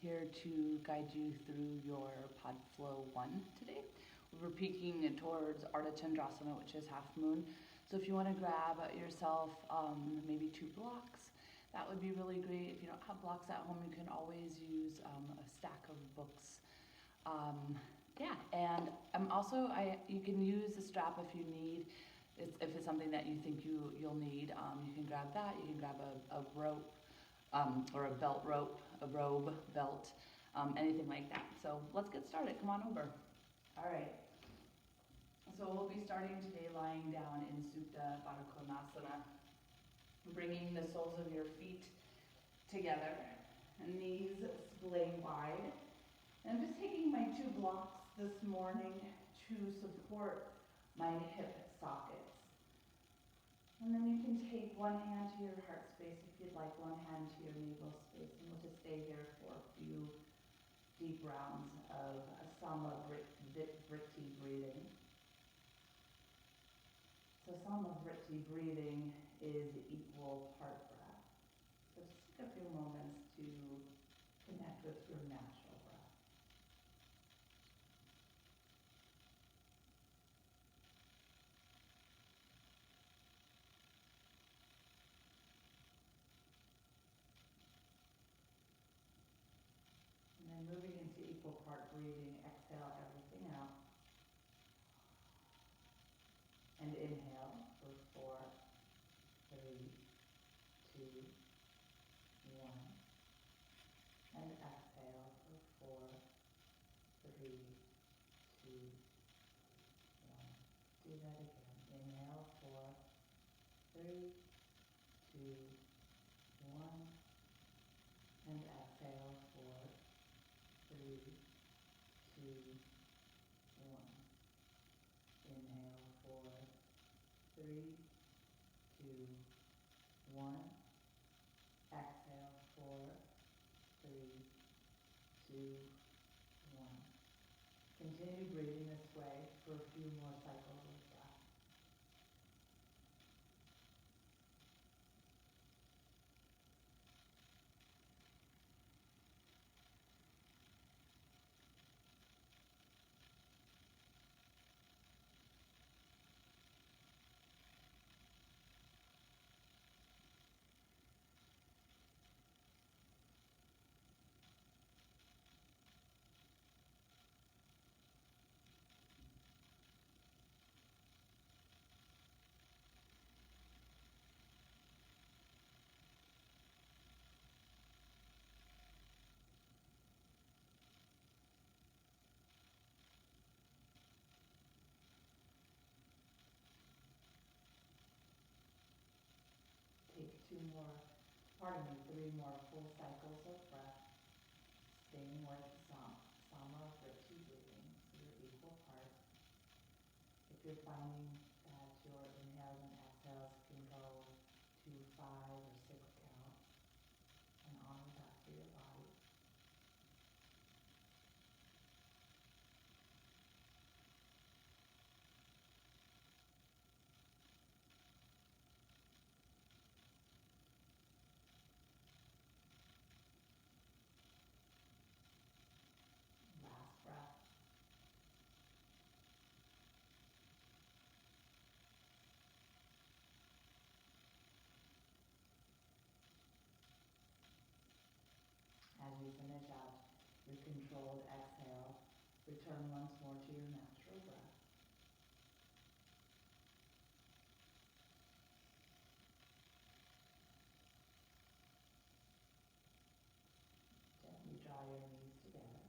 here to guide you through your podFlow1 today. We're peeking towards Ardha Chandrasana, which is half moon. So if you want to grab yourself maybe 2 blocks, that would be really great. If you don't have blocks at home, you can always use a stack of books. Yeah, and you can use the strap if you need. If it's something that you think you'll need, you can grab that. You can grab a rope or a belt rope, a robe, belt, anything like that. So let's get started. Come on over. All right. So we'll be starting today lying down in Supta Baddha Konasana, bringing the soles of your feet together, knees splay wide. And I'm just taking my 2 blocks this morning to support my hip sockets. And then you can take one hand to your heart space if you'd like, one hand to your navel space, and we'll just stay here for a few deep rounds of Samavritti breathing. So Samavritti breathing is equal part breath. So just take a few moments to connect with your natural breath. And then moving into equal part breathing, exhale everything out. And inhale for 4, 3, 2, 1. And exhale for 4, 3, 2, 1. Do that again. Inhale for 3, 2, 1. And exhale for 3, 2, 1. Inhale for 3, 2, 1. Exhale for 3, 2, 1. Continue breathing this way for a few more cycles of breath. Take 3 more full cycles of breath, staying with Samavritti breathing, so your equal parts. If you're finding that your inhales and exhales can go to 5 or 6 counts, and honor that for your body. Last breath. As you finish out your controlled exhale, return once more to your natural breath. Gently draw your knees together.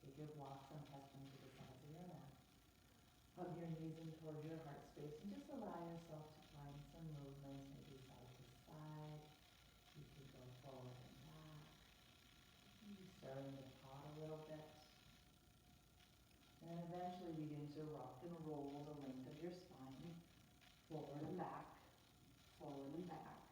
Take your blocks and press them to the sides of your mat. Hug your knees in towards your heart space and just allow yourself to find some movements, maybe side to side. You can go forward and back. Maybe stirring the pot a little bit. And then eventually begin to rock and roll the length of your spine, forward and back, forward and back.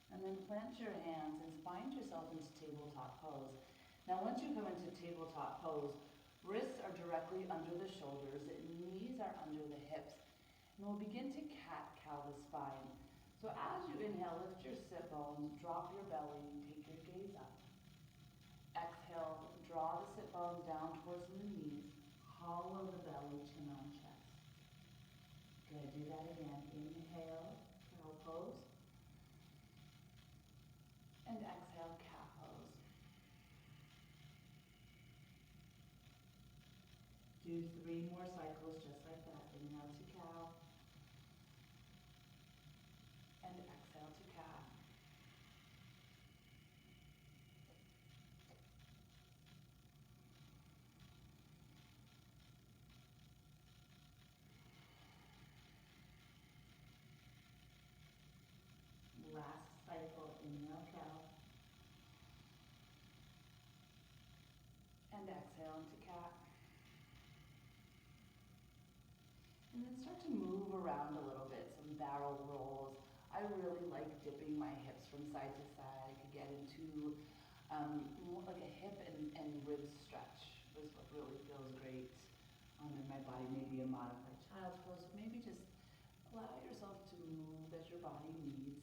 And then plant your hands and find yourself into tabletop pose. Now once you come into tabletop pose, wrists are directly under the shoulders, knees are under the hips. And we'll begin to cat-cow the spine. So as you inhale, lift your sit bones, drop your belly, and take your gaze up. do that again. Inhale, cow pose. And exhale, cat pose. Do 3 more cycles just like that. Inhale to cow. And exhale to cat. Last cycle, inhale cow. And exhale into cat. And then start to move around a little bit, some barrel rolls. I really like dipping my hips from side to side. I could get into more like a hip and rib stretch is what really feels great in my body. Maybe a modified child's pose. Maybe just allow yourself to move as your body needs.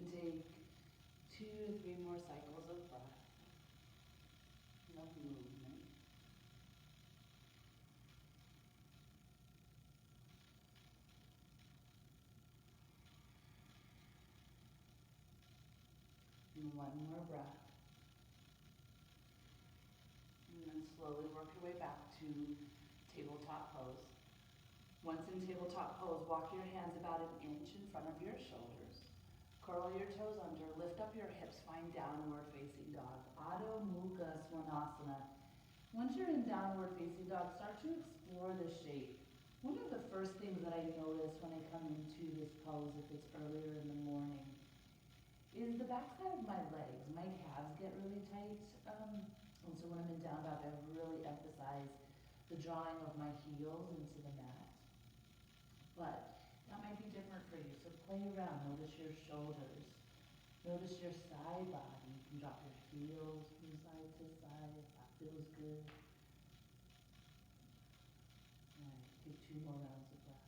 And take 2 to 3 more cycles of breath. Enough movement. And 1 more breath. And then slowly work your way back to tabletop pose. Once in tabletop pose, walk your hands about 1 inch in front of your shoulders. Curl your toes under, lift up your hips, find downward facing dog. Adho Mukha Svanasana. Once you're in downward facing dog, start to explore the shape. One of the first things that I notice when I come into this pose, if it's earlier in the morning, is the backside of my legs. My calves get really tight. And so when I'm in down dog, I really emphasize the drawing of my heels into the mat. But that might be different for you. So play around. Notice your shoulders. Notice your side body. You can drop your heels from side to side if that feels good. All right, take 2 more rounds of breath.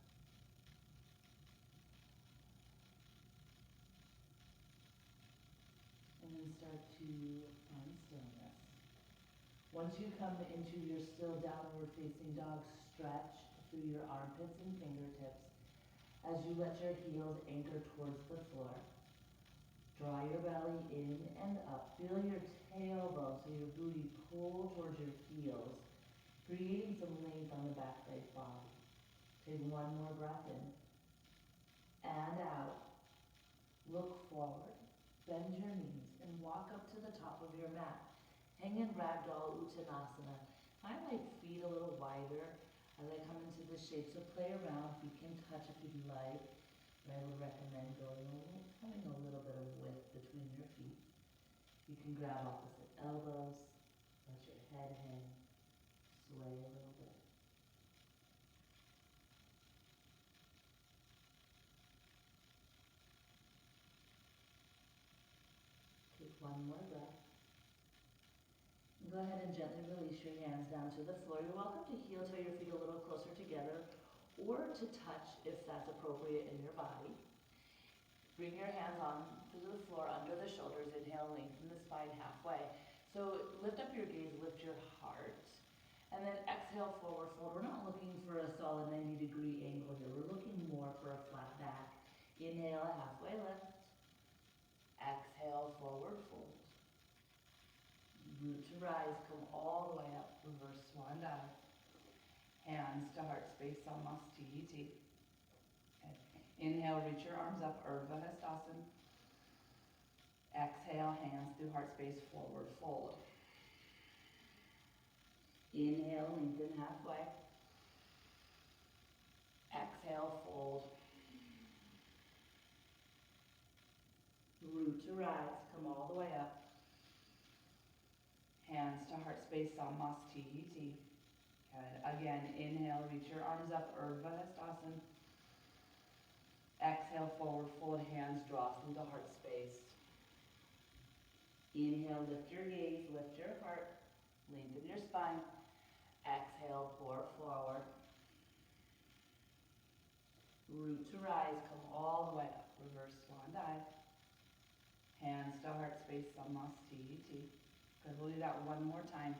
And then start to find stillness. Once you come into your still downward facing dog, stretch through your armpits and fingertips as you let your heels anchor towards the floor. Draw your belly in and up. Feel your tailbone, so your booty pull towards your heels, creating some length on the back leg body. Take 1 more breath in and out. Look forward, bend your knees, and walk up to the top of your mat. Hang in Ragdoll Uttanasana. Find my feet a little wider as I come into this shape, so play around. Feet can touch if you'd like. But I would recommend having a little bit of width between your feet. You can grab opposite elbows, let your head hang, sway a little bit. Take 1 more breath. And go ahead and gently release your hands down to the floor. You're welcome to heel toe your feet a little closer together or to touch if that's appropriate in your body. Bring your hands on to the floor under the shoulders. Inhale, lengthen the spine halfway. So lift up your gaze, lift your heart. And then exhale, forward fold. We're not looking for a solid 90-degree angle here. We're looking more for a flat back. Inhale, halfway lift. Exhale, forward fold. Root to rise, come all the way up. Reverse swan dive. Hands to heart space, Samasthiti. Inhale, reach your arms up, Urdhva Hastasana. Exhale, hands through heart space, forward fold. Inhale, lengthen halfway. Exhale, fold. Root to rise, come all the way up. Hands to heart space, Samasthiti. Good. Again, inhale, reach your arms up, Urdhva Hastasana. Exhale, forward fold, hands draw through the heart space. Inhale, lift your gaze, lift your heart, lengthen your spine. Exhale, pour forward. Root to rise, come all the way up. Reverse swan dive. Hands to heart space, Samasthiti. Good, we'll do that 1 more time.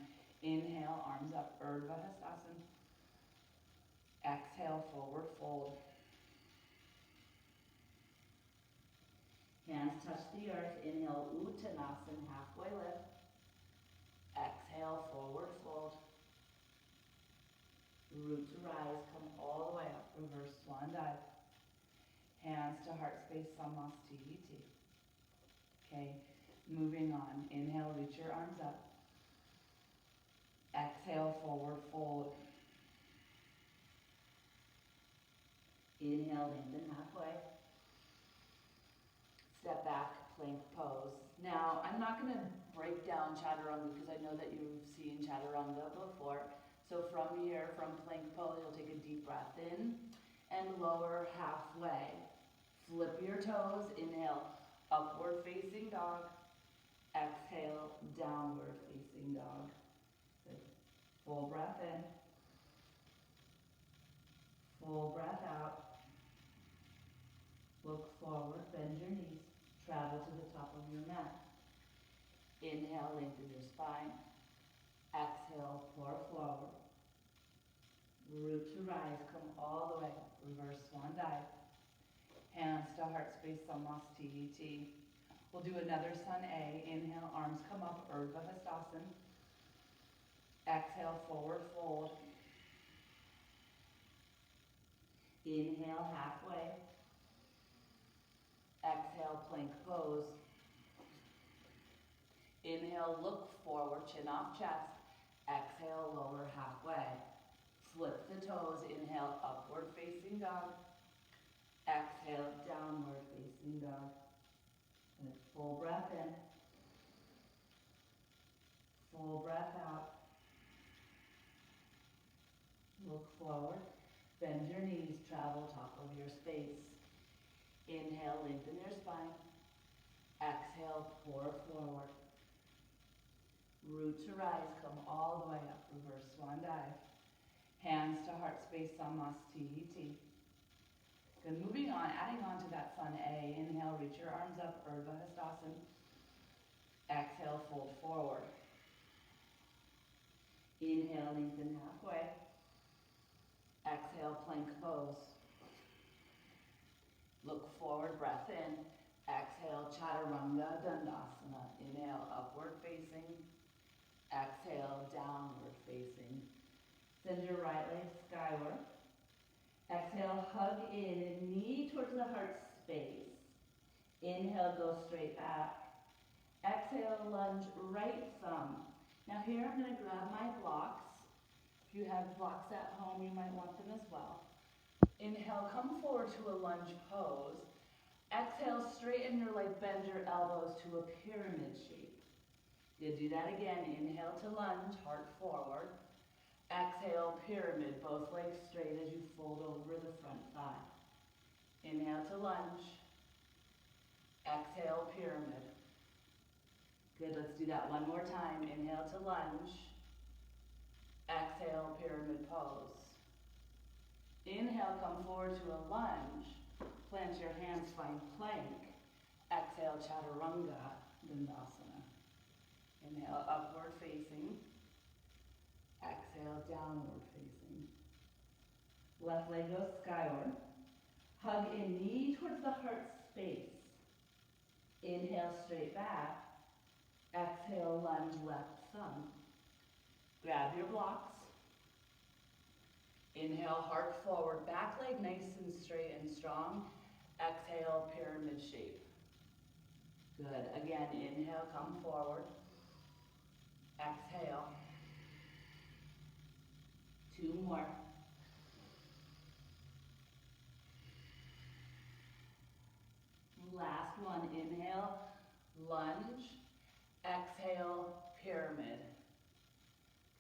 Inhale, arms up, Urdhva Hastasana. Exhale, forward fold. Hands touch the earth. Inhale, Uttanasana, halfway lift. Exhale, forward fold. Root to rise, come all the way up. Reverse swan dive. Hands to heart space, Samastiti. Okay, moving on. Inhale, reach your arms up. Exhale, forward fold. Inhale, lengthen halfway. Step back, plank pose. Now, I'm not going to break down chaturanga because I know that you've seen chaturanga before. So from here, from plank pose, you'll take a deep breath in and lower halfway. Flip your toes. Inhale, upward facing dog. Exhale, downward facing dog. Good. Full breath in. Full breath out. Look forward, bend your knees. Travel to the top of your mat. Inhale, lengthen your spine. Exhale, pour forward. Root to rise, come all the way up. Reverse swan dive. Hands to heart space, Samastiti. We'll do another sun A. Inhale, arms come up, Urdhva Hastasana. Exhale, forward fold. Inhale, halfway. Exhale, plank pose. Inhale, look forward, chin off chest. Exhale, lower halfway. Flip the toes. Inhale, upward facing dog. Exhale, downward facing dog. And full breath in. Full breath out. Look forward. Bend your knees. Travel top of your space. Inhale, lengthen your spine. Exhale, pour forward. Root to rise, come all the way up. Reverse swan dive. Hands to heart space, Samastiti. Good, moving on, adding on to that sun A. Inhale, reach your arms up, Urdhva Hastasana. Exhale, fold forward. Inhale, lengthen halfway. Exhale, plank pose. Look forward, breath in. Exhale, Chaturanga Dandasana. Inhale, upward facing. Exhale, downward facing. Send your right leg skyward. Exhale, hug in, knee towards the heart space. Inhale, go straight back. Exhale, lunge, right thumb. Now here I'm going to grab my blocks. If you have blocks at home, you might want them as well. Inhale, come forward to a lunge pose. Exhale, straighten your leg, bend your elbows to a pyramid shape. Good, do that again. Inhale to lunge, heart forward. Exhale, pyramid, both legs straight as you fold over the front thigh. Inhale to lunge. Exhale, pyramid. Good, let's do that one more time. Inhale to lunge. Exhale, pyramid pose. Inhale, come forward to a lunge. Plant your hands, find plank. Exhale, Chaturanga Dandasana. Inhale, upward facing. Exhale, downward facing. Left leg goes skyward. Hug in, knee towards the heart space. Inhale, straight back. Exhale, lunge, left thumb. Grab your blocks. Inhale, heart forward, back leg nice and straight and strong. Exhale, pyramid shape. Good. Again, inhale, come forward. Exhale. Two more. Last one. Inhale, lunge. Exhale, pyramid.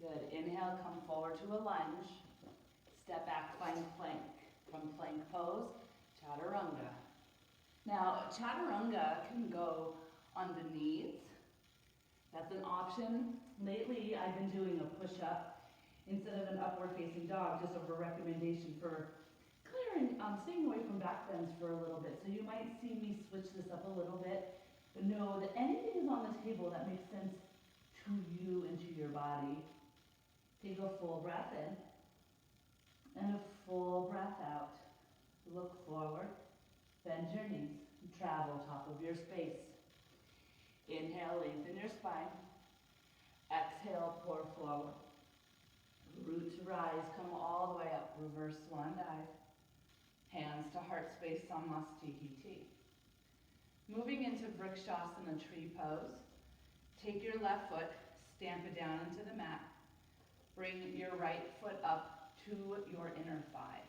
Good. Inhale, come forward to a lunge. Step back, find plank. From plank pose, Chaturanga. Now, Chaturanga can go on the knees. That's an option. Lately, I've been doing a push-up instead of an upward-facing dog, just a recommendation for clearing, staying away from back bends for a little bit. So you might see me switch this up a little bit, but know that anything is on the table that makes sense to you and to your body. Take a full breath in and a full breath out. Look forward, bend your knees, travel top of your space. Inhale, lengthen your spine. Exhale, pour forward. Root to rise, come all the way up. Reverse swan dive. Hands to heart space, Samastihiti. Moving into Vrikshasana tree pose. Take your left foot, stamp it down into the mat. Bring your right foot up to your inner thigh.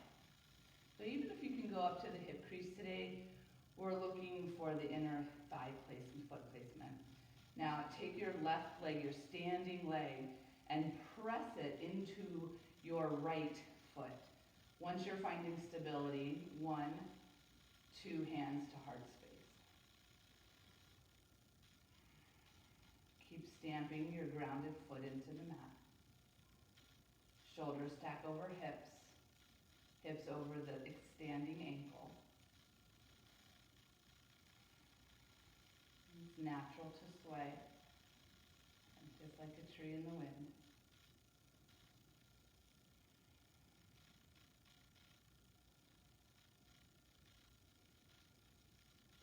So even if you can go up to the hip crease today, we're looking for the inner thigh placement, foot placement. Now take your left leg, your standing leg, and press it into your right foot. Once you're finding stability, 1, 2 hands to heart space. Keep stamping your grounded foot into the mat. Shoulders stack over hips, hips over the expanding ankle. It's natural to sway, just like a tree in the wind.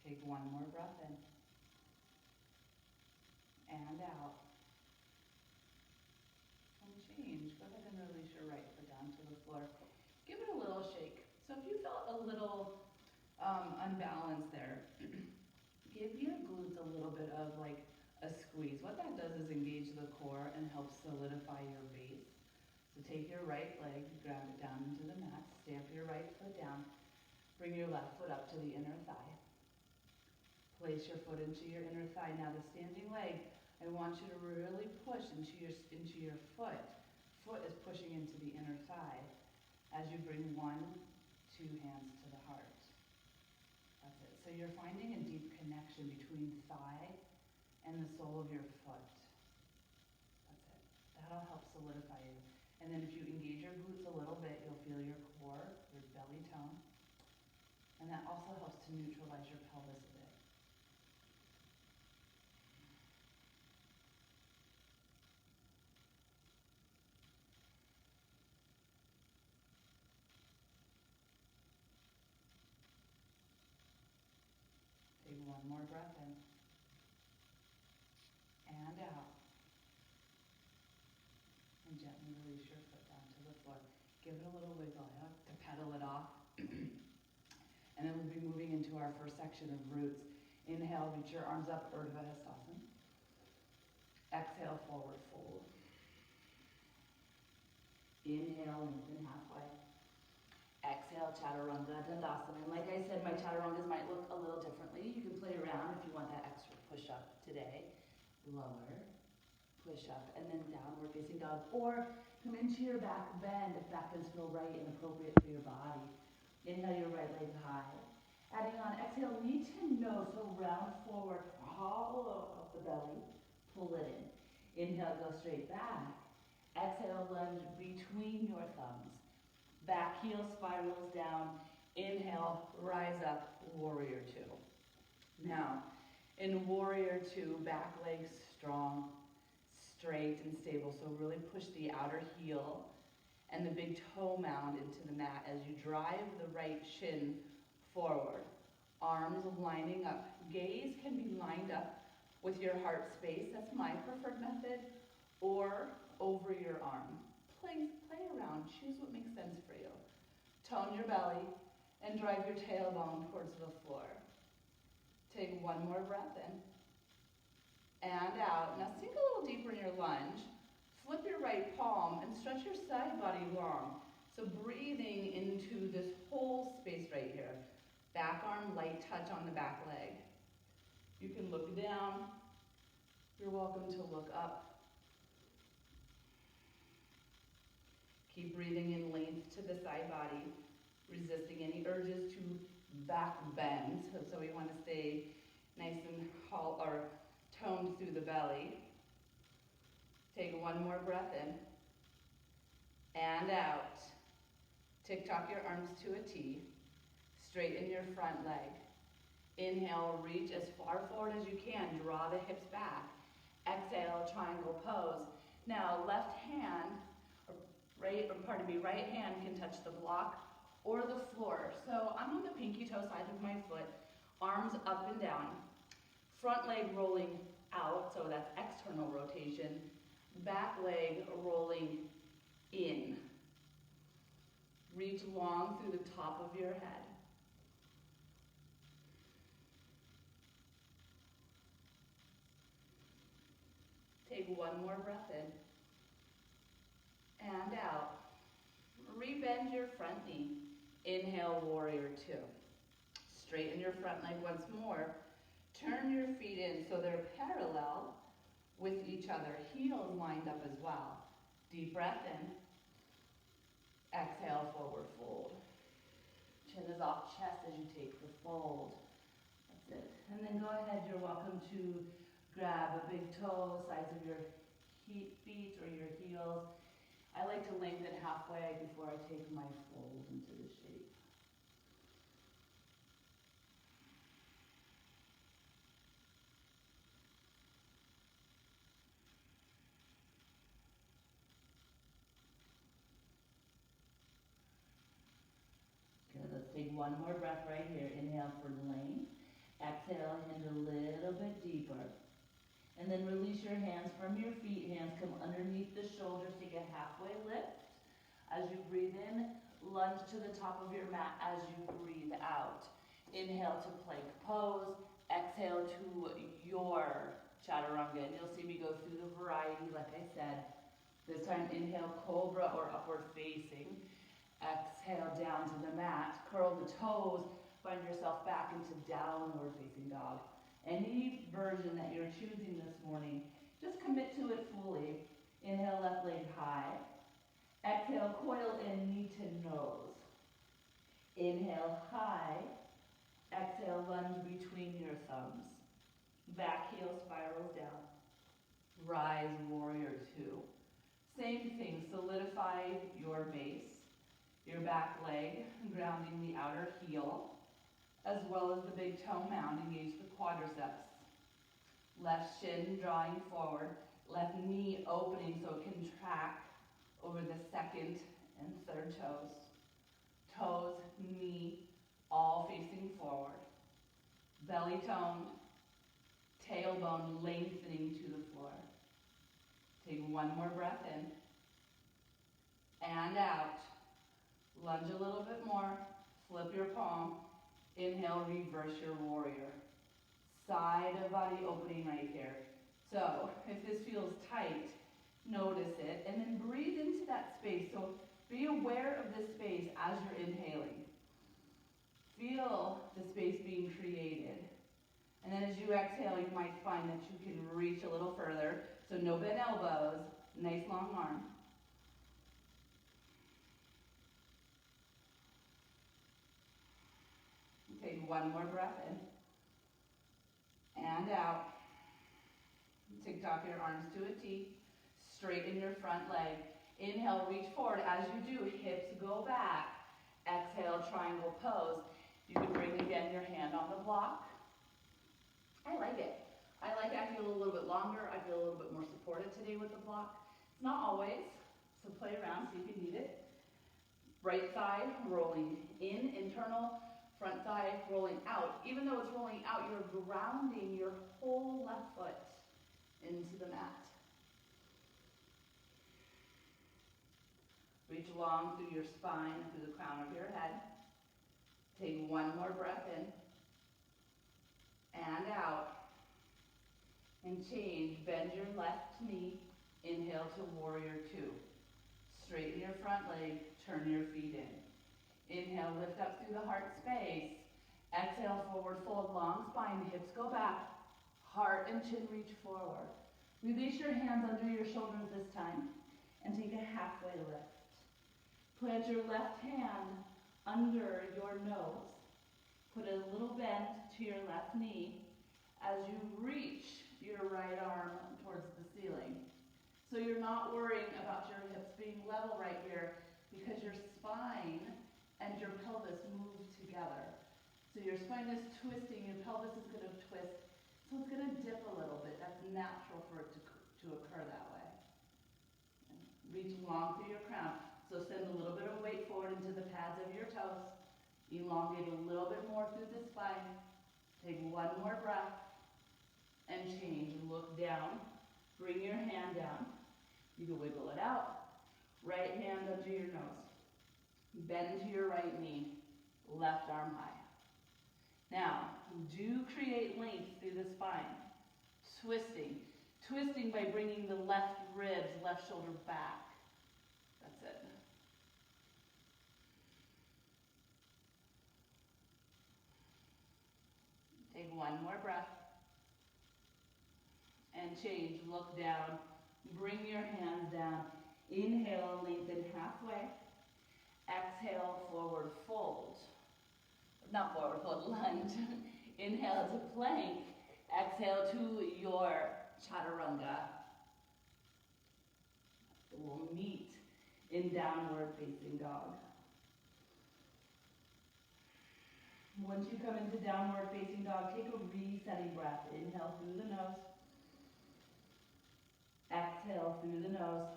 Take one more breath in and out. And change. Go ahead and release your right foot down to the floor. Give it a little shake. So if you felt a little unbalanced there, give your glutes a little bit of like a squeeze. What that does is engage the core and help solidify your base. So take your right leg, ground it down into the mat, stamp your right foot down, bring your left foot up to the inner thigh. Place your foot into your inner thigh. Now the standing leg, I want you to really push into your foot. Foot is pushing into the inner thigh as you bring 1, 2 hands to the heart. That's it. So you're finding a deep connection between thigh and the sole of your foot. That's it. That'll help solidify you. And then if you engage your glutes a little bit, you'll feel your core, your belly tone. And that also helps to neutralize your pelvis a bit. Take one more breath in and out. And gently release your foot down to the floor. Give it a little wiggle to pedal it off. And then we'll be moving into our first section of roots. Inhale, reach your arms up, Urdhva Hastasana. Exhale, forward fold. Inhale, lengthen halfway. Exhale, Chaturanga Dandasana. And like I said, my Chaturangas might look a little differently. You can play around if you want that extra push-up today. Lower, push up, and then downward facing dog. Or come into your back bend if that feels feel right and appropriate for your body. Inhale your right leg high. Adding on, exhale, knee to nose, so round forward, hollow up the belly, pull it in. Inhale, go straight back. Exhale, lunge between your thumbs. Back heel spirals down. Inhale, rise up, warrior 2. Now, in warrior 2, back legs strong, straight and stable. So really push the outer heel and the big toe mound into the mat as you drive the right shin forward. Arms lining up. Gaze can be lined up with your heart space. That's my preferred method. Or over your arm. Play around. Choose what makes sense for you. Tone your belly and drive your tailbone towards the floor. Take one more breath in and out. Now sink a little deeper in your lunge. Flip your right palm and stretch your side body long. So breathing into this whole space right here. Back arm, light touch on the back leg. You can look down. You're welcome to look up. Keep breathing in length to the side body, resisting any urges to back bend. So we want to stay nice and toned through the belly. Take one more breath in and out. Tick-tock your arms to a T. Straighten your front leg. Inhale, reach as far forward as you can. Draw the hips back. Exhale, triangle pose. Now, left hand right hand can touch the block or the floor. So I'm on the pinky toe side of my foot, arms up and down, front leg rolling out, so that's external rotation, back leg rolling in. Reach long through the top of your head. Take one more breath in and out. Rebend your front knee. Inhale, warrior two. Straighten your front leg once more. Turn your feet in so they're parallel with each other. Heels lined up as well. Deep breath in. Exhale, forward fold. Chin is off chest as you take the fold. That's it. And then go ahead, you're welcome to grab a big toe, sides of your feet or your heels. I like to lengthen halfway before I take my fold into the shape. Good, let's take one more breath right here. Inhale for length. Exhale, hinge a little bit deeper. And then release your hands from your feet. Hands come underneath the shoulders. Take a halfway lift. As you breathe in, lunge to the top of your mat as you breathe out. Inhale to plank pose. Exhale to your chaturanga. And you'll see me go through the variety, like I said. This time, inhale, cobra or upward facing. Exhale down to the mat. Curl the toes. Find yourself back into downward facing dog. Any version that you're choosing this morning, just commit to it fully. Inhale, left leg high. Exhale, coil in, knee to nose. Inhale, high. Exhale, lunge between your thumbs. Back heel spirals down. Rise, warrior two. Same thing, solidify your base. Your back leg, grounding the outer heel, as well as the big toe mound. Engage the quadriceps. Left shin drawing forward. Left knee opening so it can track over the second and third toes. Toes, knee, all facing forward. Belly toned. Tailbone lengthening to the floor. Take one more breath in. And out. Lunge a little bit more. Flip your palm. Inhale, reverse your warrior. Side of body opening right here. So if this feels tight, notice it. And then breathe into that space. So be aware of this space as you're inhaling. Feel the space being created. And then as you exhale, you might find that you can reach a little further. So no bent elbows, nice long arm. Take one more breath in. And out. TikTok your arms to a T. Straighten your front leg. Inhale, reach forward. As you do, hips go back. Exhale, triangle pose. You can bring again your hand on the block. I like it. I feel a little bit longer. I feel a little bit more supported today with the block. It's not always, so play around, see if you need it. Right thigh rolling in, internal. Front thigh rolling out. Even though it's rolling out, you're grounding your whole left foot into the mat. Reach long through your spine, through the crown of your head. Take one more breath in. And out. And change. Bend your left knee. Inhale to warrior two. Straighten your front leg. Turn your feet in. Inhale, lift up through the heart space. Exhale, forward fold, long spine, hips go back. Heart and chin reach forward. Release your hands under your shoulders this time and take a halfway lift. Plant your left hand under your nose. Put a little bend to your left knee as you reach your right arm towards the ceiling. So you're not worrying about your hips being level right here because your spine and your pelvis move together. So your spine is twisting, your pelvis is going to twist, so it's going to dip a little bit. That's natural for it to occur that way. And Reach long through your crown. So send a little bit of weight forward into the pads of your toes. Elongate a little bit more through the spine. Take one more breath and change. Look down. Bring your hand down. You can wiggle it out. Right hand under your nose. Bend to your right knee. Left arm high. Now, do create length through the spine. Twisting. Twisting by bringing the left ribs, left shoulder back. That's it. Take one more breath. And change. Look down. Bring your hands down. Inhale, lengthen halfway. Exhale, forward fold. Not forward fold, lunge. Inhale to plank. Exhale to your chaturanga. We'll meet in downward facing dog. Once you come into downward facing dog, take a resetting breath. Inhale through the nose. Exhale through the nose.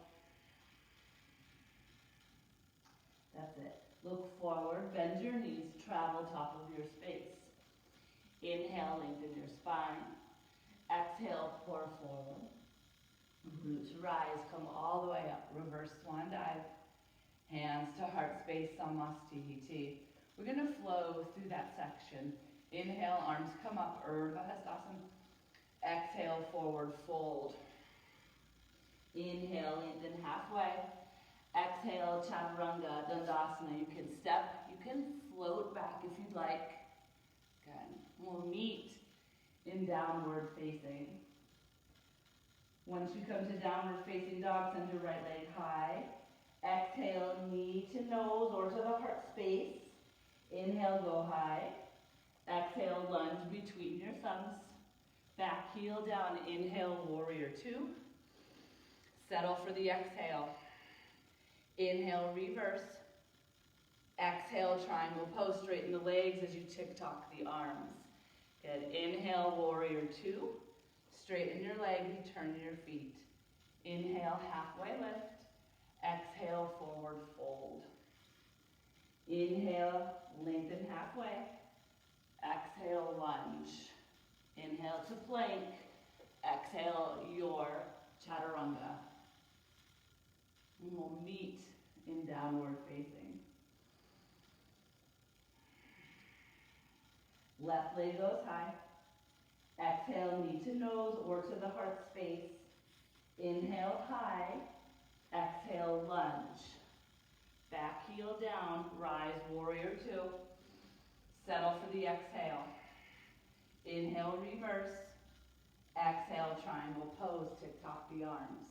That's it. Look forward, bend your knees, travel top of your space. Inhale, lengthen your spine. Exhale, pour forward. Glutes rise, come all the way up. Reverse swan dive. Hands to heart space, Samastihiti. We're going to flow through that section. Inhale, arms come up, Urdhva Hastasana. Exhale, forward fold. Inhale, lengthen halfway. Exhale, chaturanga, dandasana. You can step, you can float back if you'd like. Good. We'll meet in downward facing. Once you come to downward facing dog, send your right leg high. Exhale, knee to nose or to the heart space. Inhale, go high. Exhale, lunge between your thumbs. Back heel down. Inhale, warrior two. Settle for the exhale. Inhale, reverse. Exhale, triangle pose. Straighten the legs as you tick-tock the arms. Good. Inhale, warrior two. Straighten your legs, turn your feet. Inhale, halfway lift. Exhale, forward fold. Inhale, lengthen halfway. Exhale, lunge. Inhale to plank. Exhale, your chaturanga. And we'll meet in downward facing. Left leg goes high. Exhale, knee to nose or to the heart space. Inhale, high. Exhale, lunge. Back heel down, rise, warrior two. Settle for the exhale. Inhale, reverse. Exhale, triangle pose, tick-tock the arms.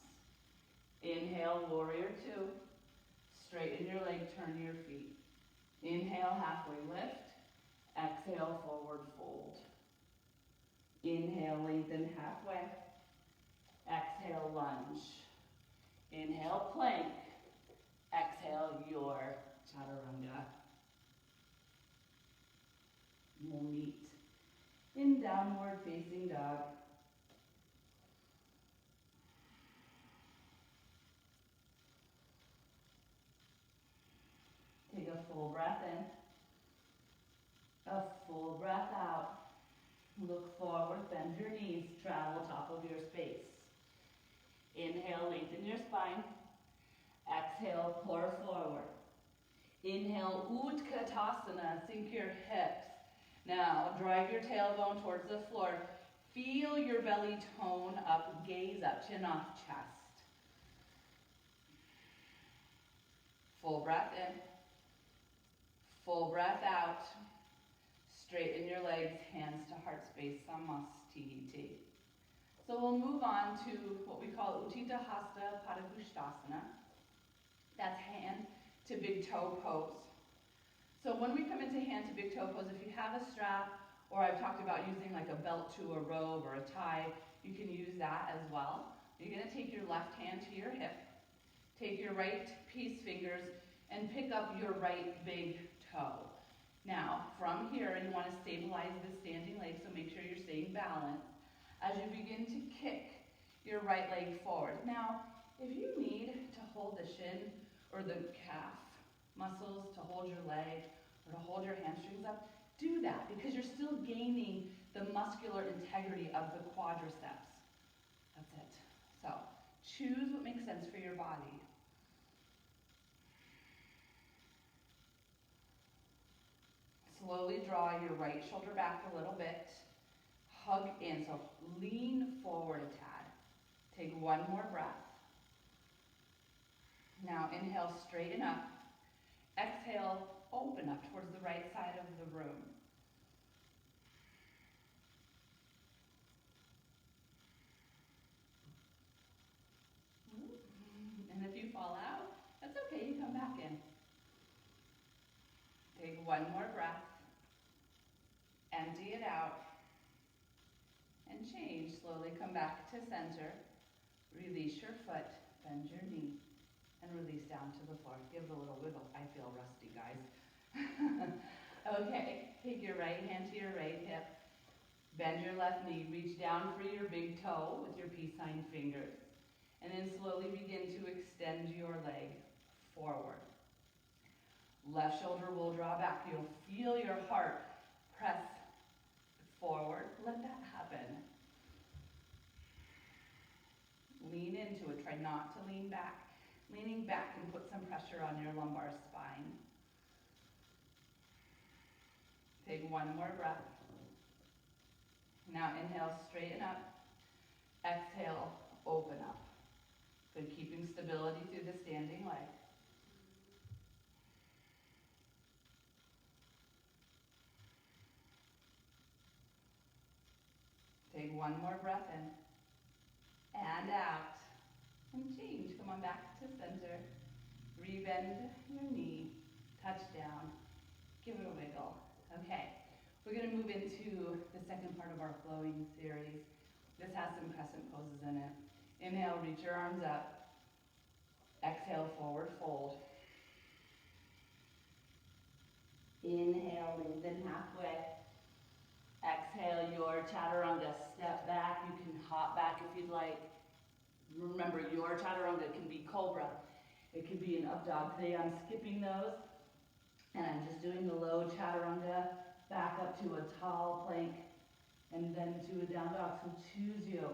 Inhale, warrior two. Straighten your leg, turn your feet. Inhale, halfway lift. Exhale, forward fold. Inhale, lengthen halfway. Exhale, lunge. Inhale, plank. Exhale, your chaturanga. We'll meet in downward facing dog. Take a full breath in, a full breath out. Look forward, bend your knees, travel top of your space. Inhale, lengthen your spine. Exhale, pour forward. Inhale, Utkatasana, sink your hips. Now, drive your tailbone towards the floor. Feel your belly tone up, gaze up, chin off, chest. Full breath in. Full breath out. Straighten your legs, hands to heart space, Samastihiti. So we'll move on to what we call Utthita Hasta Padangusthasana. That's hand to big toe pose. So when we come into hand to big toe pose, if you have a strap, or I've talked about using like a belt to a robe or a tie, you can use that as well. You're going to take your left hand to your hip, take your right peace fingers, and pick up your right big toe. Now, from here, you want to stabilize the standing leg, so make sure you're staying balanced as you begin to kick your right leg forward. Now, if you need to hold the shin or the calf muscles to hold your leg or to hold your hamstrings up, do that because you're still gaining the muscular integrity of the quadriceps. That's it. So choose what makes sense for your body. Slowly draw your right shoulder back a little bit. Hug in, so lean forward a tad. Take one more breath. Now inhale, straighten up. Exhale, open up towards the right side of the room. And if you fall out, that's okay, you come back in. Take one more breath. Empty it out. And change, slowly come back to center. Release your foot, bend your knee, and release down to the floor. Give it a little wiggle. I feel rusty, guys. Okay, take your right hand to your right hip. Bend your left knee. Reach down for your big toe with your peace sign fingers. And then slowly begin to extend your leg forward. Left shoulder will draw back. You'll feel your heart press forward. Let that happen. Lean into it. Try not to lean back. Leaning back can put some pressure on your lumbar spine. Take one more breath. Now inhale, straighten up. Exhale, open up. Good, keeping stability through the standing leg. Take one more breath in. And out. And change. Come on back to center. Rebend your knee. Touch down. Give it a wiggle. Okay. We're going to move into the second part of our flowing series. This has some crescent poses in it. Inhale, reach your arms up. Exhale, forward fold. Inhale, lengthen halfway. Exhale, your chaturanga. Step back. You can hop back if you'd like. Remember, your chaturanga can be cobra. It could be an up dog. Today I'm skipping those. And I'm just doing the low chaturanga. Back up to a tall plank. And then to a down dog. So choose you.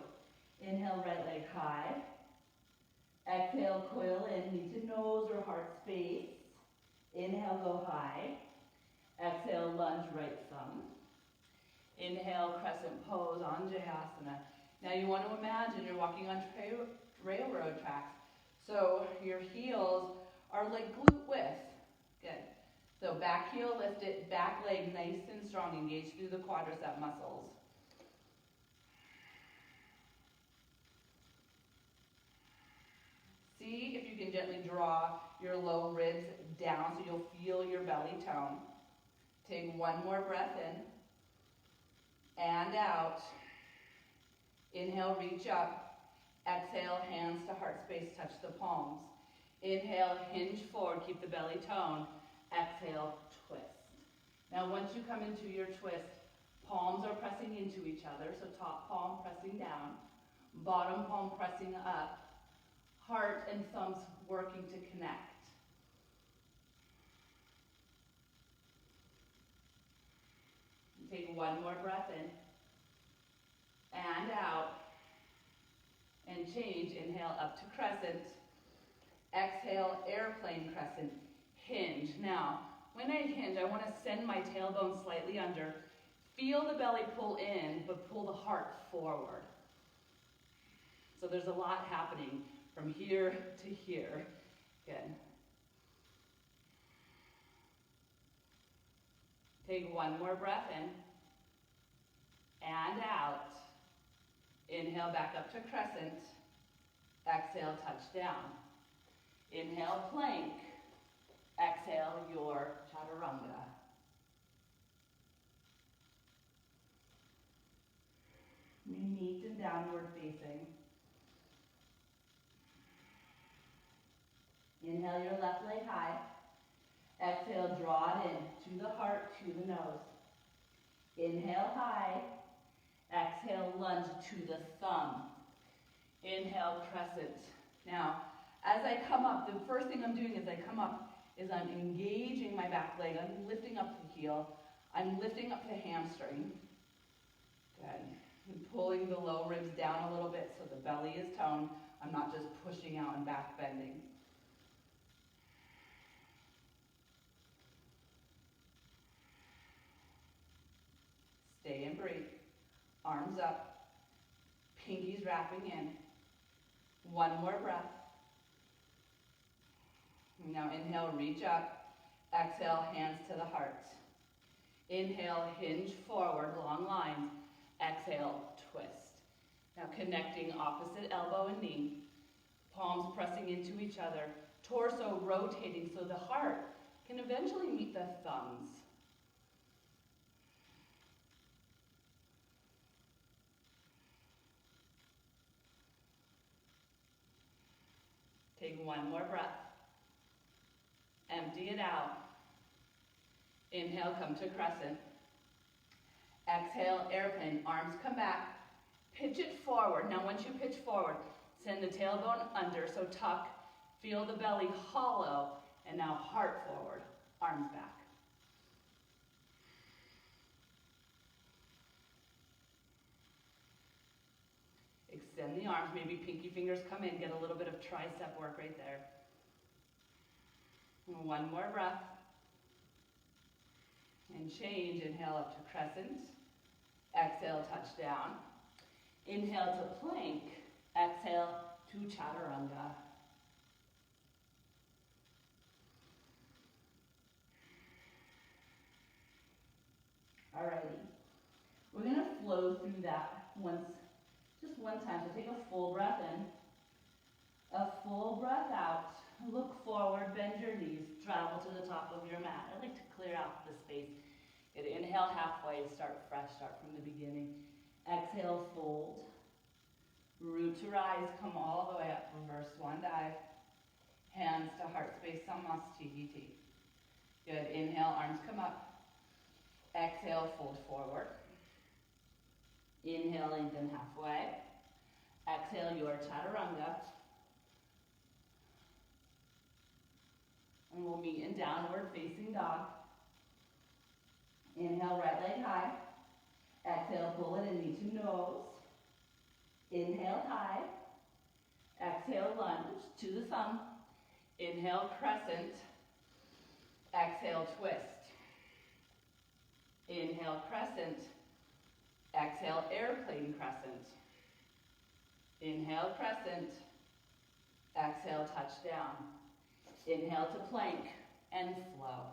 Inhale, right leg high. Exhale, coil in. Knee to nose or heart space. Inhale, go high. Exhale, lunge, right thumb. Inhale, crescent pose, Anjayasana. Now you want to imagine you're walking on railroad tracks. So your heels are like glute width. Good. So back heel lifted, back leg nice and strong, engaged through the quadricep muscles. See if you can gently draw your low ribs down so you'll feel your belly tone. Take one more breath in. And out. Inhale, reach up. Exhale, hands to heart space, touch the palms. Inhale, hinge forward, keep the belly tone. Exhale, twist. Now once you come into your twist, palms are pressing into each other, so top palm pressing down, bottom palm pressing up, heart and thumbs working to connect. Take one more breath in. And out. And change. Inhale up to crescent. Exhale, airplane crescent. Hinge. Now, when I hinge, I want to send my tailbone slightly under. Feel the belly pull in, but pull the heart forward. So there's a lot happening from here to here. Good. Take one more breath in. And out. Inhale back up to crescent. Exhale, touch down. Inhale, plank. Exhale, your chaturanga. Neat and downward facing. Inhale your left leg high. Exhale, draw it in to the heart, to the nose. Inhale high. Exhale, lunge to the thumb. Inhale, crescent. Now, as I come up, the first thing I'm doing as I come up is I'm engaging my back leg. I'm lifting up the heel. I'm lifting up the hamstring. Good. And pulling the low ribs down a little bit so the belly is toned. I'm not just pushing out and back bending. Stay and breathe. Arms up. Pinkies wrapping in. One more breath. Now inhale, reach up. Exhale, hands to the heart. Inhale, hinge forward, long lines. Exhale, twist. Now connecting opposite elbow and knee. Palms pressing into each other. Torso rotating so the heart can eventually meet the thumbs. Take one more breath. Empty it out. Inhale, come to crescent. Exhale, airplane. Arms come back. Pitch it forward. Now once you pitch forward, send the tailbone under, so tuck. Feel the belly hollow. And now heart forward, arms back. Extend the arms, maybe pinky fingers come in, get a little bit of tricep work right there. One more breath. And change, inhale up to crescent. Exhale, touch down. Inhale to plank. Exhale to chaturanga. Alrighty. We're going to flow through that just one time. So take a full breath in, a full breath out. Look forward, bend your knees, travel to the top of your mat. I like to clear out the space. Good. Inhale halfway, start fresh, start from the beginning. Exhale, fold. Root to rise, come all the way up, reverse swan dive. Hands to heart space, Samasthiti. Good. Inhale, arms come up. Exhale, fold forward. Inhale, lengthen halfway. Exhale, your chaturanga. And we'll meet in downward facing dog. Inhale, right leg high. Exhale, pull it in, knee to nose. Inhale, high. Exhale, lunge to the thumb. Inhale, crescent. Exhale, twist. Inhale, crescent. Exhale, airplane crescent. Inhale, crescent. Exhale, touch down. Inhale to plank and flow.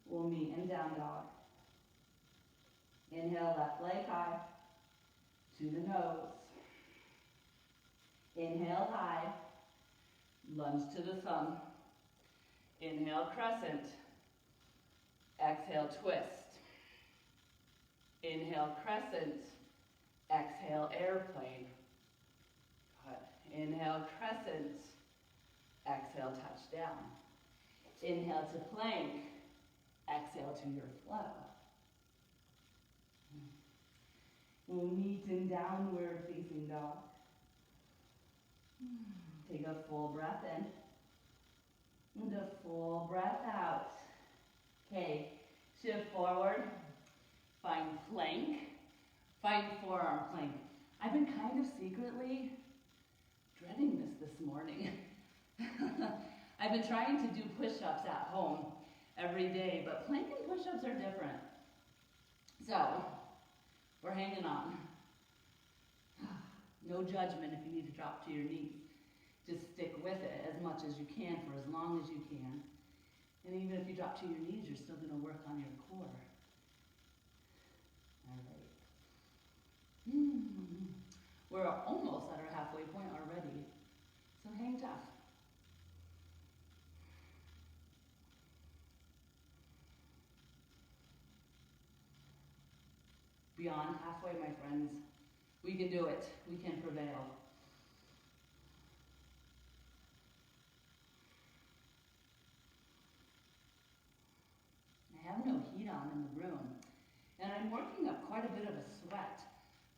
We'll meet in down dog. Inhale, left leg high to the nose. Inhale, high. Lunge to the thumb. Inhale, crescent. Exhale, twist. Inhale, crescent. Exhale, airplane. Good. Inhale, crescent. Exhale, touch down. Inhale to plank. Exhale to your flow. We'll meet in downward facing dog. Take a full breath in. And a full breath out. Okay, shift forward. Find plank. Find forearm plank. I've been kind of secretly dreading this morning. I've been trying to do push-ups at home every day, but plank and push-ups are different. So, we're hanging on. No judgment if you need to drop to your knees. Just stick with it as much as you can for as long as you can. And even if you drop to your knees, you're still going to work on your core. All right. We're almost at our halfway point already. So hang tough. Beyond halfway, my friends. We can do it. We can prevail. I have no heat on in the room, and I'm working up quite a bit of a sweat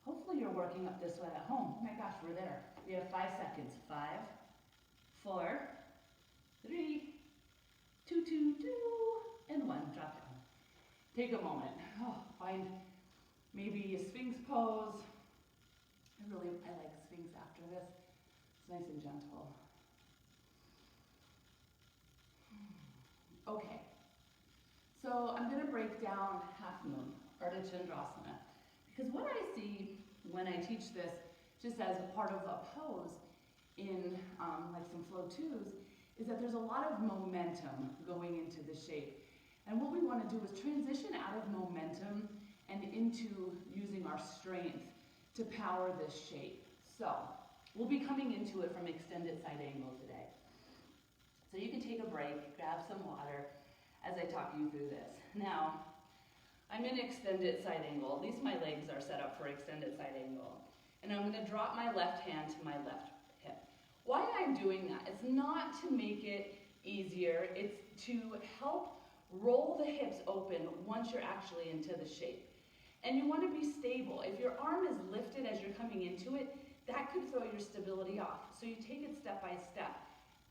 Hopefully you're working up this sweat at home. Oh my gosh, we're there. We have 5 seconds. 5, 4, 3, 2, 2, 2, and 1. Drop down. Take a moment. Oh, find maybe a Sphinx pose. I like Sphinx after this. It's nice and gentle. Okay. So I'm going to break down half moon, Ardha Chandrasana, because what I see when I teach this, just as part of a pose in like some flow 2s, is that there's a lot of momentum going into the shape. And what we want to do is transition out of momentum and into using our strength to power this shape. So we'll be coming into it from extended side angle today. So you can take a break, grab some water as I talk you through this. Now, I'm in extended side angle. At least my legs are set up for extended side angle. And I'm going to drop my left hand to my left hip. Why I'm doing that, it's not to make it easier, it's to help roll the hips open once you're actually into the shape. And you want to be stable. If your arm is lifted as you're coming into it, that could throw your stability off. So you take it step by step.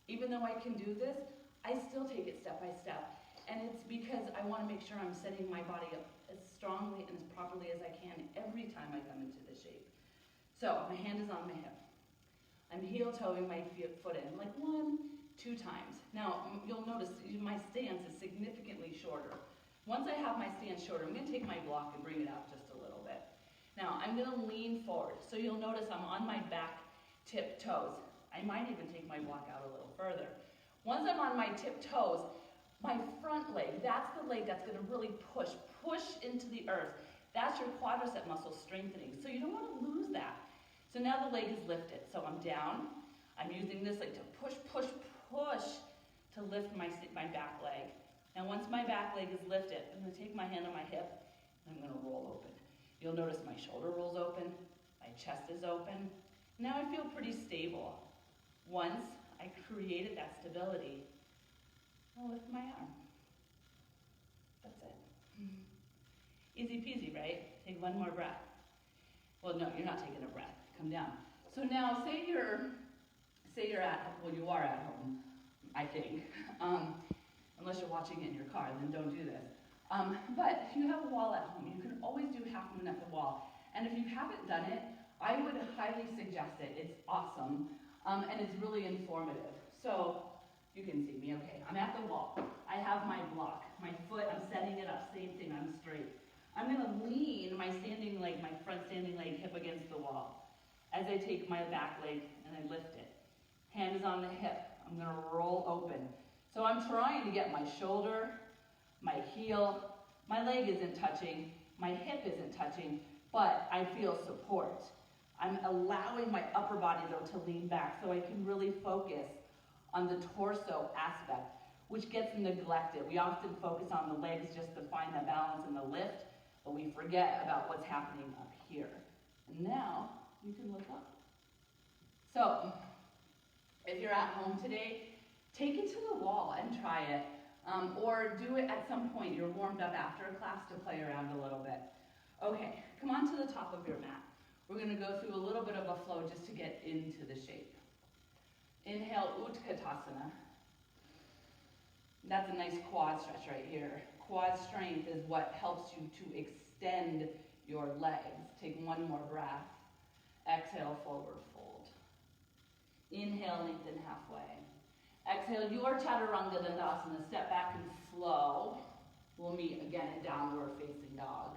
Even though I can do this, I still take it step by step. And it's because I want to make sure I'm setting my body up as strongly and as properly as I can every time I come into the shape. So my hand is on my hip. I'm heel-toeing my foot in, like 1, 2 times. Now, you'll notice my stance is significantly shorter. Once I have my stance shorter, I'm going to take my block and bring it out just a little bit. Now, I'm going to lean forward. So you'll notice I'm on my back tip toes. I might even take my block out a little further. Once I'm on my tip toes, my front leg, that's the leg that's going to really push into the earth. That's your quadricep muscle strengthening. So you don't want to lose that. So now the leg is lifted. So I'm down. I'm using this leg to push to lift my back leg. Now once my back leg is lifted, I'm going to take my hand on my hip and I'm going to roll open. You'll notice my shoulder rolls open, my chest is open. Now I feel pretty stable. Once I created that stability, I'll lift my arm. That's it. Easy peasy, right? Take one more breath. Well, no, you're not taking a breath. Come down. So now, say you're at, well, you are at home, I think. Unless you're watching it in your car, then don't do this. But if you have a wall at home, you can always do half moon at the wall. And if you haven't done it, I would highly suggest it. It's awesome, and it's really informative. So you can see me, okay. I'm at the wall. I have my block. My foot, I'm setting it up. Same thing, I'm straight. I'm going to lean my standing leg, my front standing leg, hip against the wall as I take my back leg and I lift it. Hand is on the hip. I'm going to roll open. So I'm trying to get my shoulder, my heel, my leg isn't touching, my hip isn't touching, but I feel support. I'm allowing my upper body, though, to lean back so I can really focus on the torso aspect, which gets neglected. We often focus on the legs just to find the balance and the lift, but we forget about what's happening up here. And now, you can look up. So, if you're at home today, take it to the wall and try it. Or do it at some point. You're warmed up after a class to play around a little bit. Okay, come on to the top of your mat. We're going to go through a little bit of a flow just to get into the shape. Inhale, Utkatasana. That's a nice quad stretch right here. Quad strength is what helps you to extend your legs. Take one more breath. Exhale, forward fold. Inhale, lengthen halfway. Exhale, your Chaturanga Dandasana. Step back and flow. We'll meet again in downward facing dog.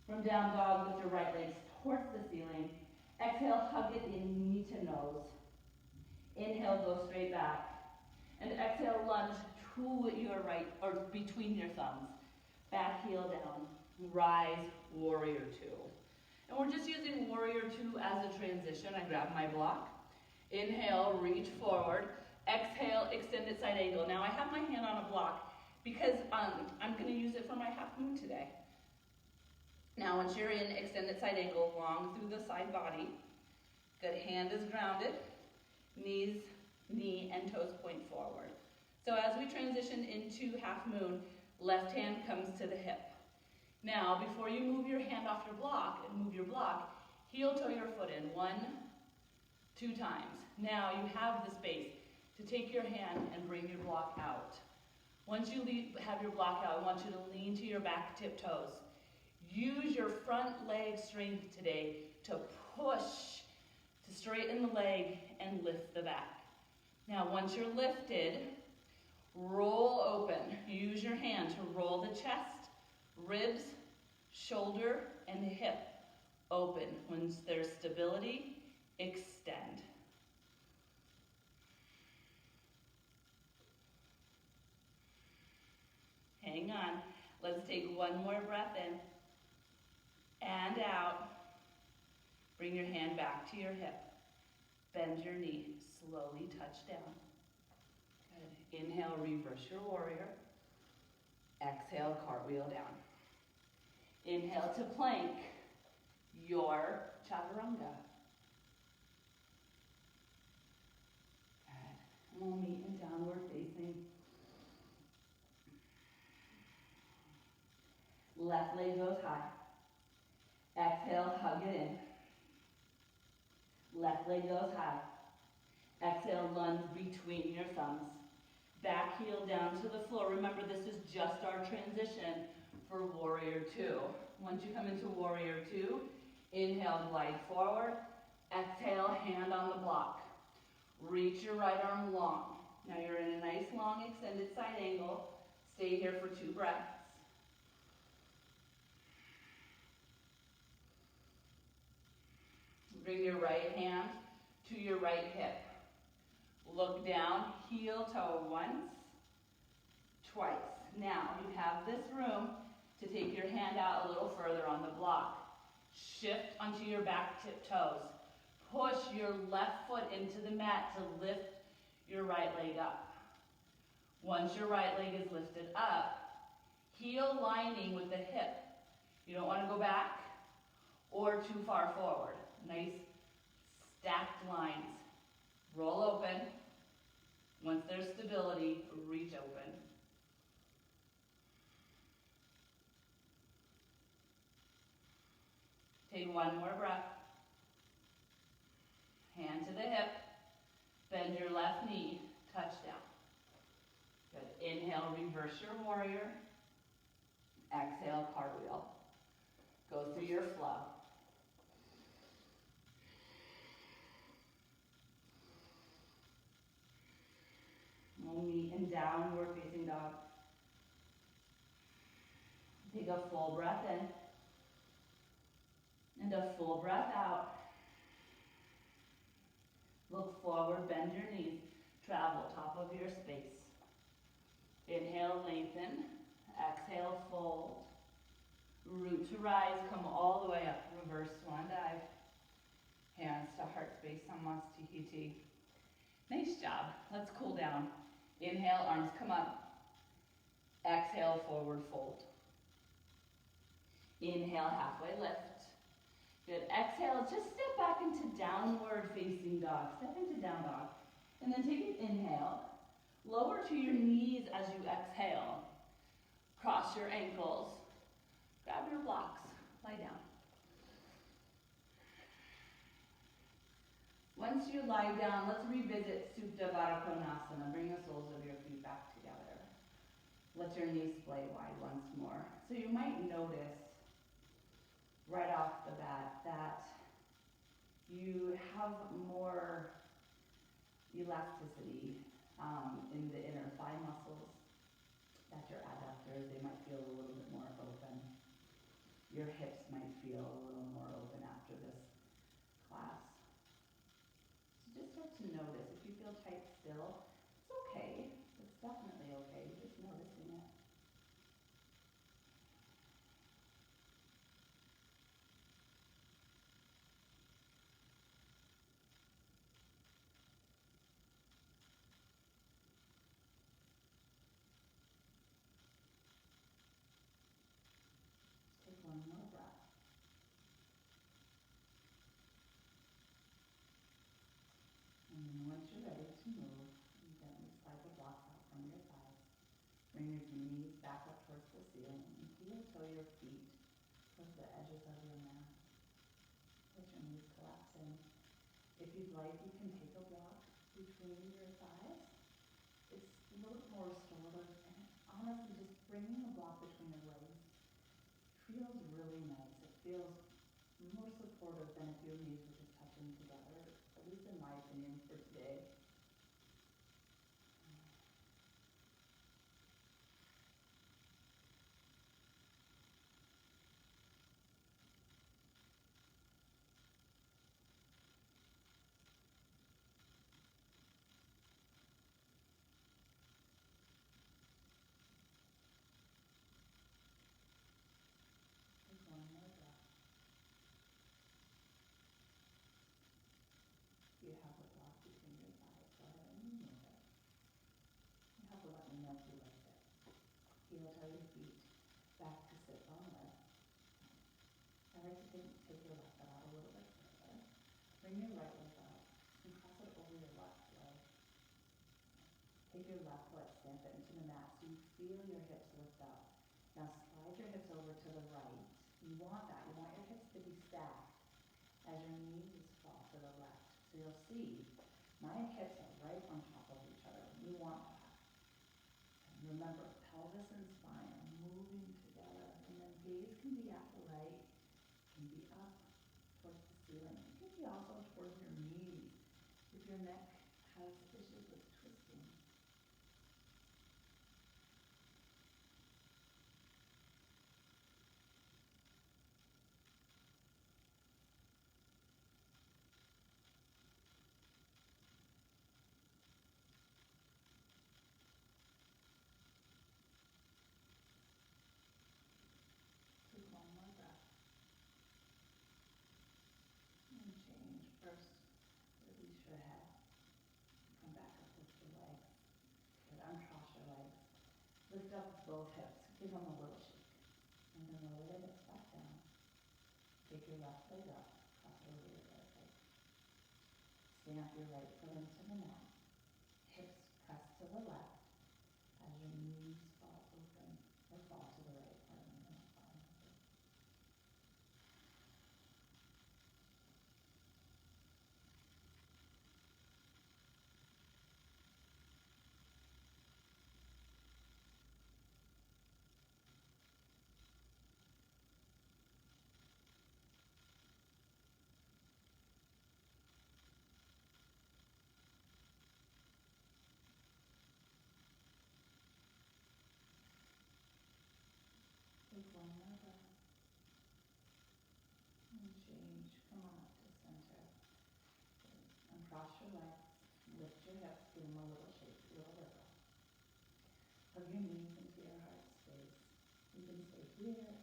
From down dog, lift your right leg towards the ceiling. Exhale, hug it in, knee to nose. Inhale, go straight back. And exhale, lunge to your right, or between your thumbs. Back heel down. Rise, warrior 2. And we're just using warrior 2 as a transition. I grab my block. Inhale, reach forward. Exhale, extended side angle. Now I have my hand on a block because I'm going to use it for my half moon today. Now once you're in extended side angle, long through the side body. Good, hand is grounded. Knees, knee, and toes point forward. So as we transition into half moon, left hand comes to the hip. Now, before you move your hand off your block and move your block, heel toe your foot in 1, 2 times. Now you have the space to take your hand and bring your block out. Once you have your block out, I want you to lean to your back tip toes. Use your front leg strength today to push, to straighten the leg and lift the back. Now, once you're lifted, roll open. Use your hand to roll the chest, ribs, shoulder, and the hip open. Once there's stability, extend. Hang on. Let's take one more breath in and out. Bring your hand back to your hip. Bend your knee. Slowly touch down. Good. Inhale, reverse your warrior. Exhale, cartwheel down. Inhale to plank your chaturanga. Good. And we'll meet in downward facing. Left leg goes high. Exhale, hug it in. Left leg goes high. Exhale, lunge between your thumbs. Back heel down to the floor. Remember, this is just our transition for warrior 2. Once you come into warrior 2, inhale, glide forward. Exhale, hand on the block. Reach your right arm long. Now you're in a nice long extended side angle. Stay here for 2 breaths. Bring your right hand to your right hip. Look down, heel toe once, twice. Now you have this room to take your hand out a little further on the block. Shift onto your back tip toes. Push your left foot into the mat to lift your right leg up. Once your right leg is lifted up, heel lining with the hip. You don't want to go back or too far forward. Nice stacked lines. Roll open. Once there's stability, reach open. Take one more breath. Hand to the hip. Bend your left knee. Touch down. Good. Inhale, reverse your warrior. Exhale, cartwheel. Go through your flow. We'll meet in downward facing dog. Take a full breath in and a full breath out. Look forward, bend your knees, travel top of your space. Inhale, lengthen. Exhale, fold. Root to rise, come all the way up. Reverse swan dive. Hands to heart space, Namaste. Nice job. Let's cool down. Inhale, arms come up. Exhale, forward fold. Inhale, halfway lift. Good. Exhale, just step back into downward facing dog. Step into down dog. And then take an inhale. Lower to your knees as you exhale. Cross your ankles. Grab your blocks. Lie down. Once you lie down, let's revisit Supta Baddha Konasana. Bring the soles of your feet back together. Let your knees splay wide once more. So you might notice right off the bat that you have more elasticity in the inner thigh muscles. That your adductors, they might feel a little bit more open. Your hips might feel a little more open after this class. Just start to notice. If you feel tight still, it's okay. It's definitely okay. You're just noticing it. Take one more breath. And then once you're ready to move, you gently slide the blocks out from your thighs. Bring your knees back up towards the ceiling and heel toe your feet towards the edges of your mat. Let your knees collapse in. If you'd like, you can take a block between your thighs. It's a little bit more restorative, and honestly, just bringing a block between your legs feels really nice. It feels more supportive than if your knees were just touching together, at least in my opinion for today. Take one more breath. If you have a block between your thighs, go ahead and remove it. You have to let me know if you like it. Heel toe your feet back to sit bone width. I like to take your left foot out a little bit further. Bring your right leg up and cross it over your left leg. Take your left foot, stamp it into the mat so you feel your hips lift up. Now slide your hips over to the right. You want that. You want your hips to be stacked as your knees fall to the left. So you'll see my hips are right on top of each other. You want that. And remember, pelvis and spine are moving together. And then gaze can be at the right, can be up towards the ceiling. It can be also towards your knees if your neck has issues with twisting. Take one more breath. And change. First, release your head. Come back up with your legs. Good. Uncross your legs. Lift up both hips. Give them a little shake. And then lower the hips back down. Take your left leg up. Cross over your right leg. Stamp your right foot into the mat. Hips press to the left as your knees fall open or fall to the right. Pardon me. Take one more breath. And change. Come on up to center. Uncross your legs. Lift your hips. Give them a little shake. A little wiggle. Hug your knees into your heart space. You can stay here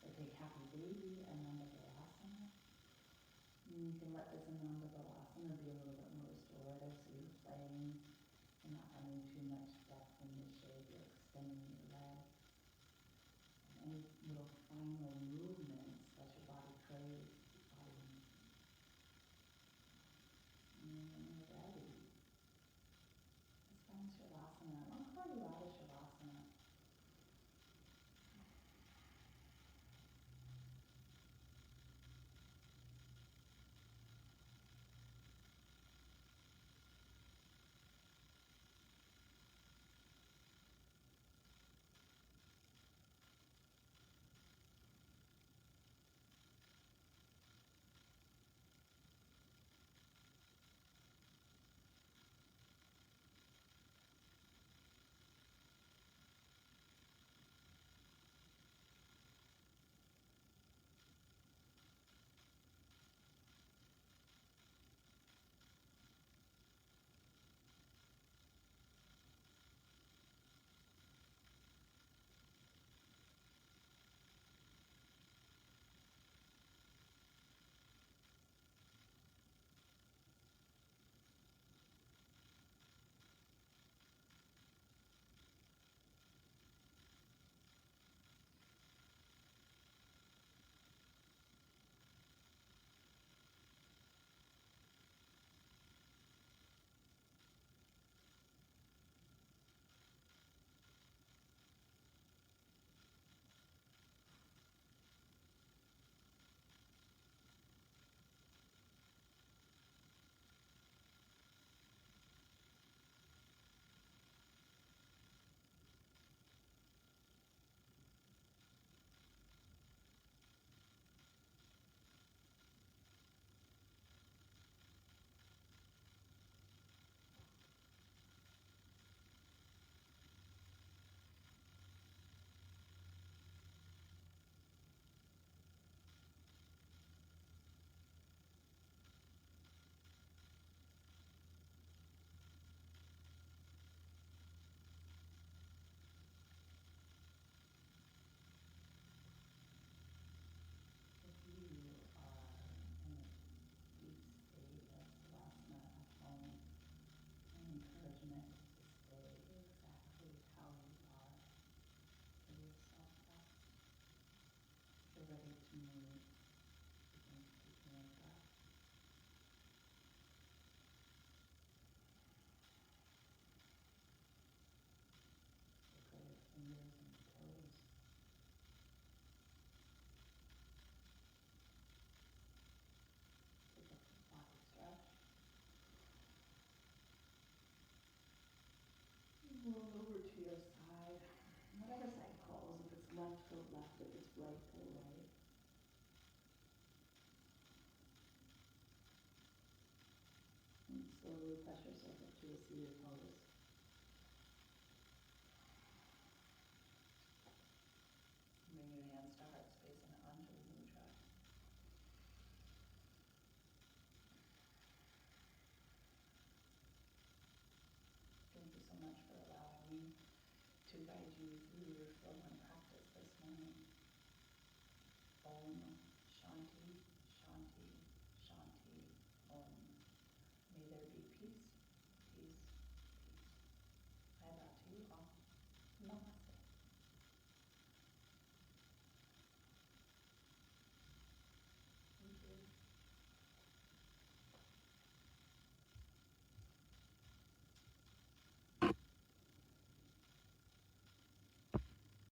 or take happy baby and Nanda Balasana. You can let this Nanda Balasana be a little bit more restorative so you're playing. You're not having too much depth in the shape. You're extending your legs. Any little final movements that your body craves, your body needs. And when you're ready, let's find Shavasana. I'll call you out of Shavasana. you're ready to move, you can keep me like that. Look at your fingers and your toes. Take a body stretch. Roll over to your side. Whatever side calls. If it's left, go left. If it's right, go right. And slowly press yourself up to a seated pose. Bring your hands to heart space and onto the mudra. Thank you so much for allowing me to guide you through your flow and practice this morning. Om Shanti, Shanti, Shanti, Om. May there be peace, peace, peace. I bow to you all. Namaste.